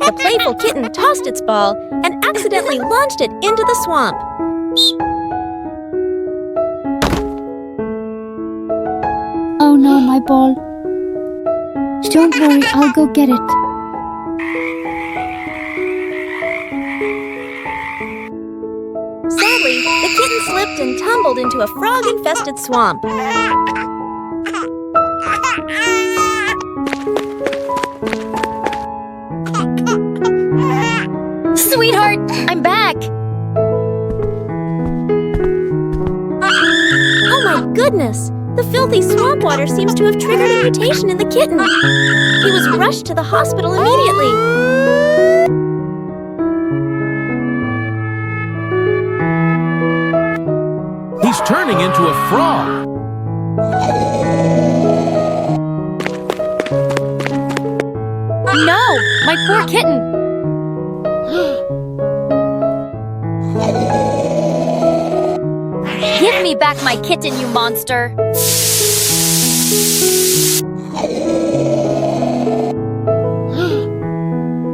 The playful kitten tossed its ball and accidentally launched it into the swamp. Oh no, my ball. Don't worry, I'll go get it. Sadly, the kitten slipped and tumbled into a frog-infested swamp. Sweetheart, I'm back! Oh my goodness! The filthy swamp water seems to have triggered a mutation in the kitten. He was rushed to the hospital immediately. He's turning into a frog. No! My poor kitten! Give me back my kitten, you monster!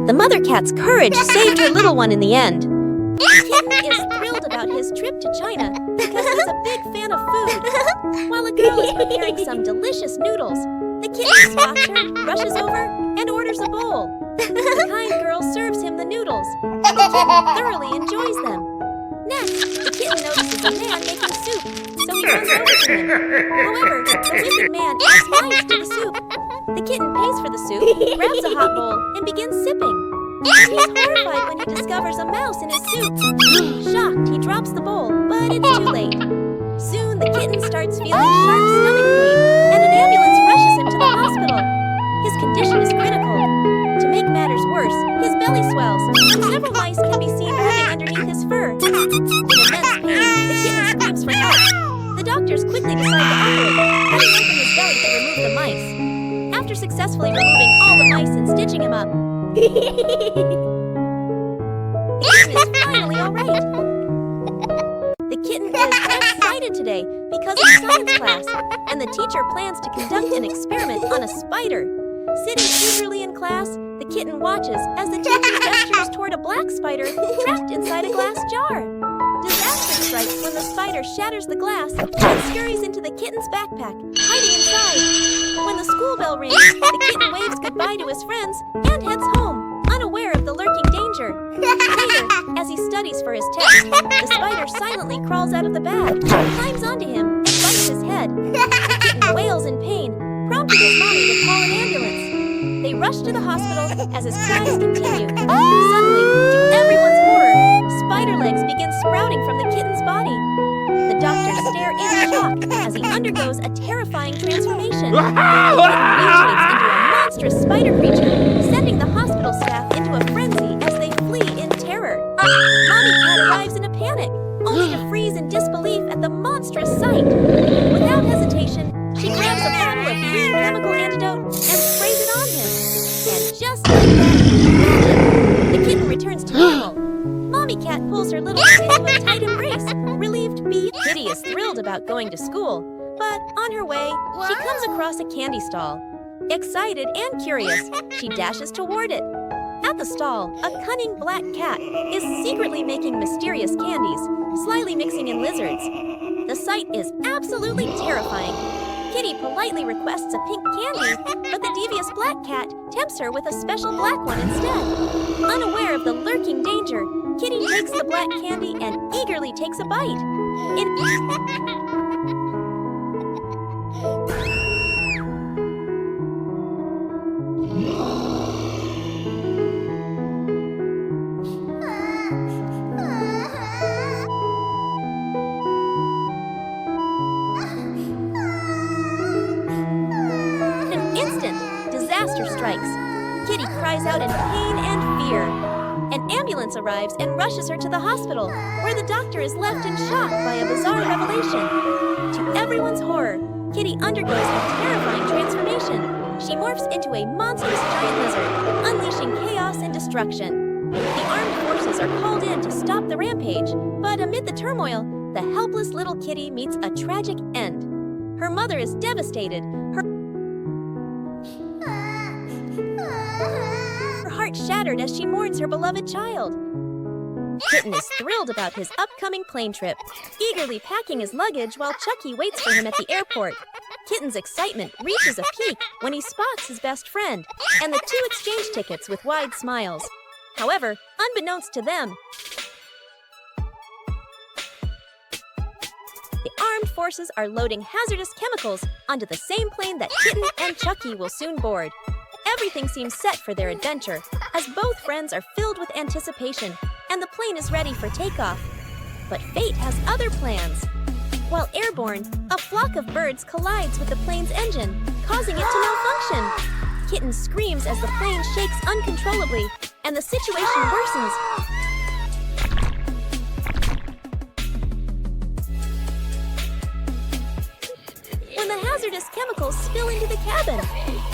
The mother cat's courage saved her little one in the end. The kitten is thrilled about his trip to China because he's a big fan of food. While a girl is preparing some delicious noodles, the kitten spots her, rushes over, and orders a bowl. The kind girl serves him the noodles, and the kitten thoroughly enjoys them. Next, the kitten notices a man making soup, so he runs over to him. However, the wicked man adds mice to the soup. The kitten pays for the soup, grabs a hot bowl, and begins sipping. He's horrified when he discovers a mouse in his soup. Shocked, he drops the bowl, but it's too late. Soon, the kitten starts feeling sharp stomach pain, and an ambulance rushes him to the hospital. His condition is critical. To make matters worse, his belly swells, and several mice can be seen moving underneath his fur. In immense pain, the kitten screams for help. The doctors quickly decide to operate, cutting open his belly to remove the mice. After successfully removing all the mice and stitching him up, the kitten is finally all right. The kitten is excited today because of science class, and the teacher plans to conduct an experiment on a spider. Sitting eagerly in class, the kitten watches as the teacher gestures toward a black spider trapped inside a glass jar. Disaster strikes when the spider shatters the glass and scurries into the kitten's backpack, hiding inside. When the school bell rings, the kitten waves goodbye to his friends and heads home, unaware of the lurking danger. Later, as he studies for his test, the spider silently crawls out of the bag, climbs onto him, and bites his head. The kitten wails in pain, prompting his mommy to call an ambulance. They rush to the hospital as his cries continue. Suddenly, to everyone's horror, spider legs begin sprouting from the kitten's body. The doctors stare in shock as he undergoes a terrifying transformation. The kitten mutates into a monstrous spider creature, sending the hospital staff into a frenzy as they flee in terror. Mommy Cat arrives in a panic, only to freeze in disbelief at the monstrous sight. Without hesitation, she grabs a bottle of green chemical antidote and sprays it on him. And just like that, the kitten returns to normal. Mommy Cat pulls her little one into a tight embrace, relieved beyond. Kitty is thrilled about going to school, but on her way, she comes across a candy stall. Excited and curious, she dashes toward it. At the stall, a cunning black cat is secretly making mysterious candies, slyly mixing in lizards. The sight is absolutely terrifying. Kitty politely requests a pink candy, but the devious black cat tempts her with a special black one instead. Unaware of the lurking danger, Kitty takes the black candy and eagerly takes a bite. Disaster strikes. Kitty cries out in pain and fear. An ambulance arrives and rushes her to the hospital, where the doctor is left in shock by a bizarre revelation. To everyone's horror, Kitty undergoes a terrifying transformation. She morphs into a monstrous giant lizard, unleashing chaos and destruction. The armed forces are called in to stop the rampage, but amid the turmoil, the helpless little kitty meets a tragic end. Her mother is devastated. Her heart shattered as she mourns her beloved child. Kitten is thrilled about his upcoming plane trip, eagerly packing his luggage while Chucky waits for him at the airport. Kitten's excitement reaches a peak when he spots his best friend, and the two exchange tickets with wide smiles. However, unbeknownst to them, the armed forces are loading hazardous chemicals onto the same plane that Kitten and Chucky will soon board. Everything seems set for their adventure, as both friends are filled with anticipation, and the plane is ready for takeoff. But fate has other plans. While airborne, a flock of birds collides with the plane's engine, causing it to malfunction. Kitten screams as the plane shakes uncontrollably, and the situation worsens. When the hazardous chemicals spill into the cabin,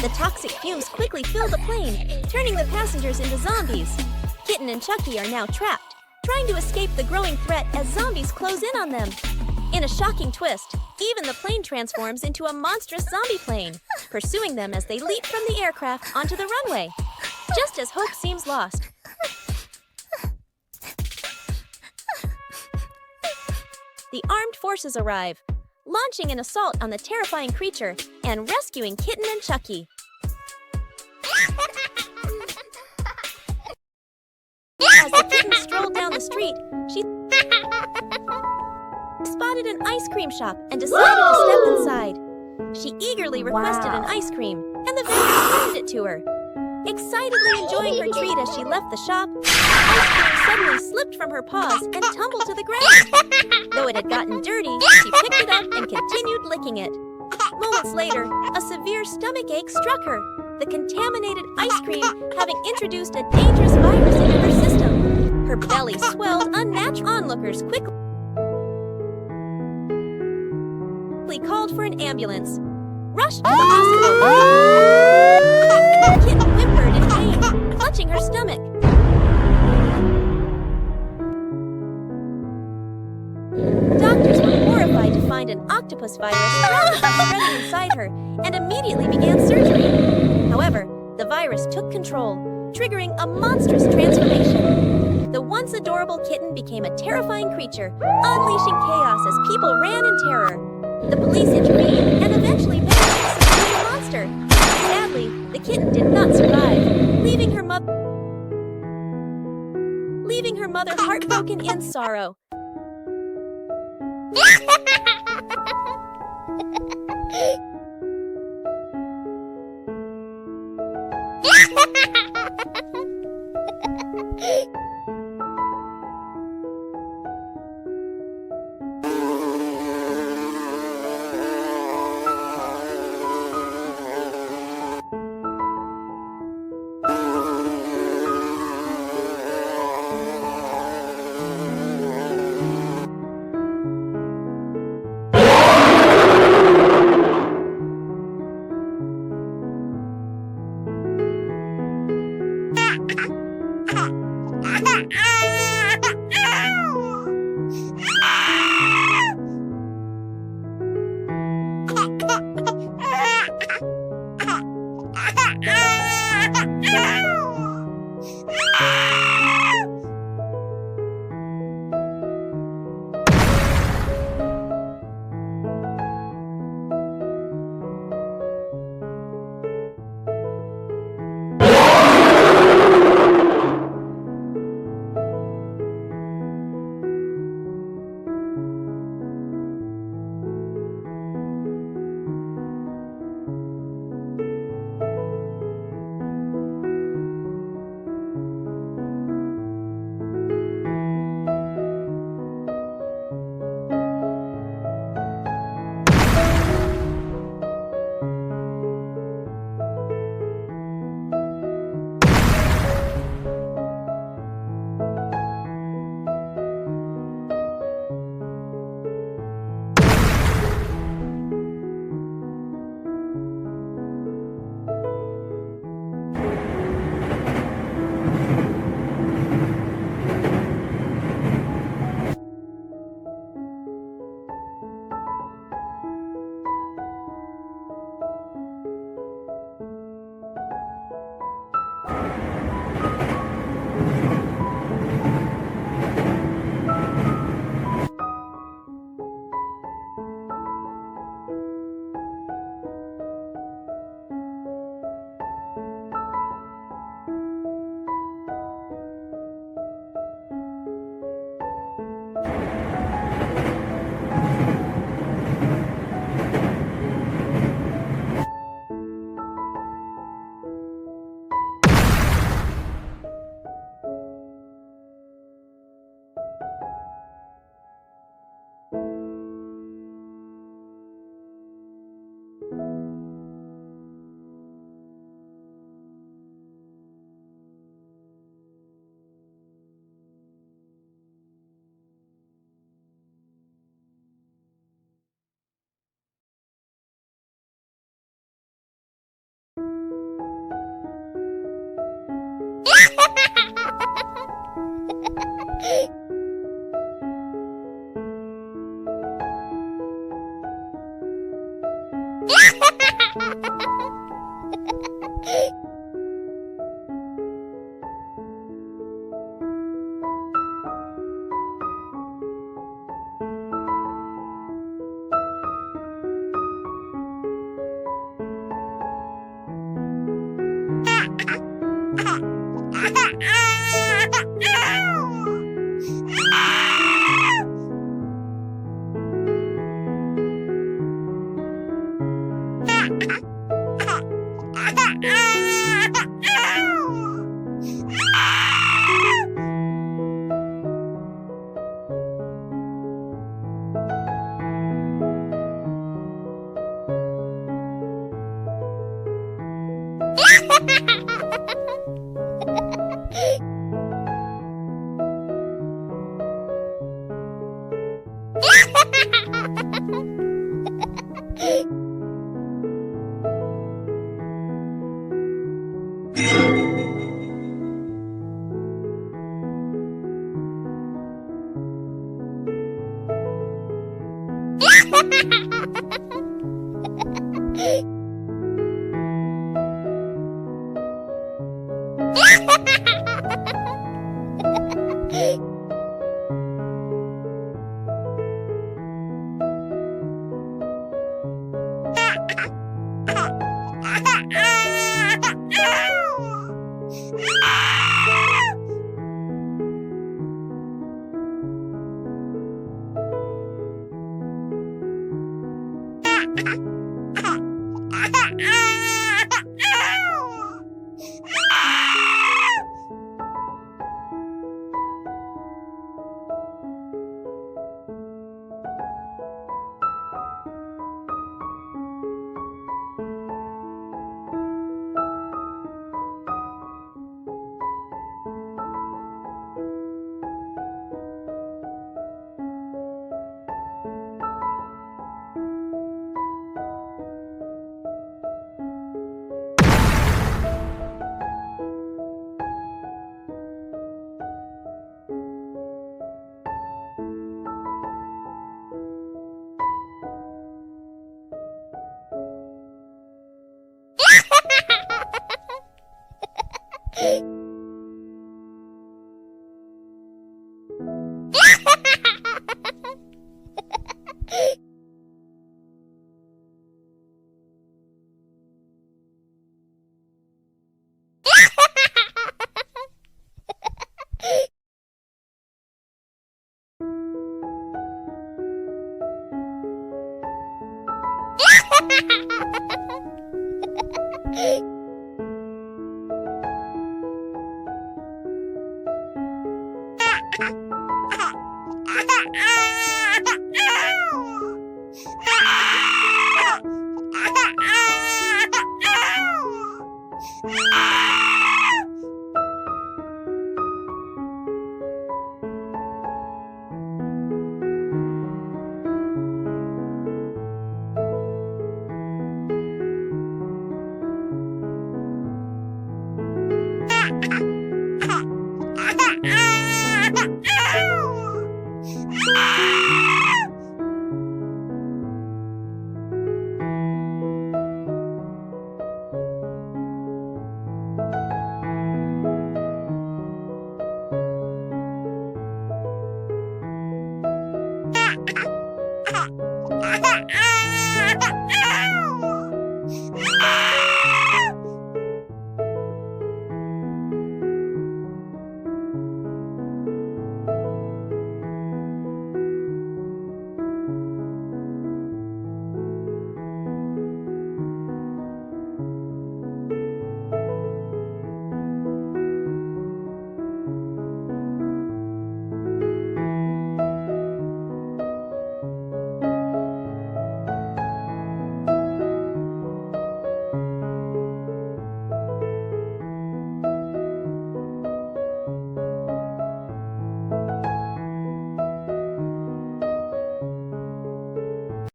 the toxic fumes quickly fill the plane, turning the passengers into zombies. Kitten and Chucky are now trapped, trying to escape the growing threat as zombies close in on them. In a shocking twist, even the plane transforms into a monstrous zombie plane, pursuing them as they leap from the aircraft onto the runway. Just as hope seems lost, the armed forces arrive, launching an assault on the terrifying creature and rescuing Kitten and Chucky. As the kitten strolled down the street, she spotted an ice cream shop and decided to step inside. She eagerly requested an ice cream, and the vendor handed it to her. Excitedly enjoying her treat as she left the shop, the ice cream suddenly slipped from her paws and tumbled to the ground. Though it had gotten dirty, she picked it up and continued licking it. Moments later, a severe stomach ache struck her, the contaminated ice cream having introduced a dangerous virus into her system. Her belly swelled unnaturally. Onlookers quickly called for an ambulance, rushed to the hospital. The kitten whimpered in pain, clutching her stomach. Doctors were horrified to find an octopus virus rapidly spreading inside her and immediately began surgery. However, the virus took control, triggering a monstrous transformation. The once adorable kitten became a terrifying creature, unleashing chaos as people ran in terror. The police intervened and eventually banished the severe monster. Sadly, the kitten did not survive, leaving her mother heartbroken in sorrow.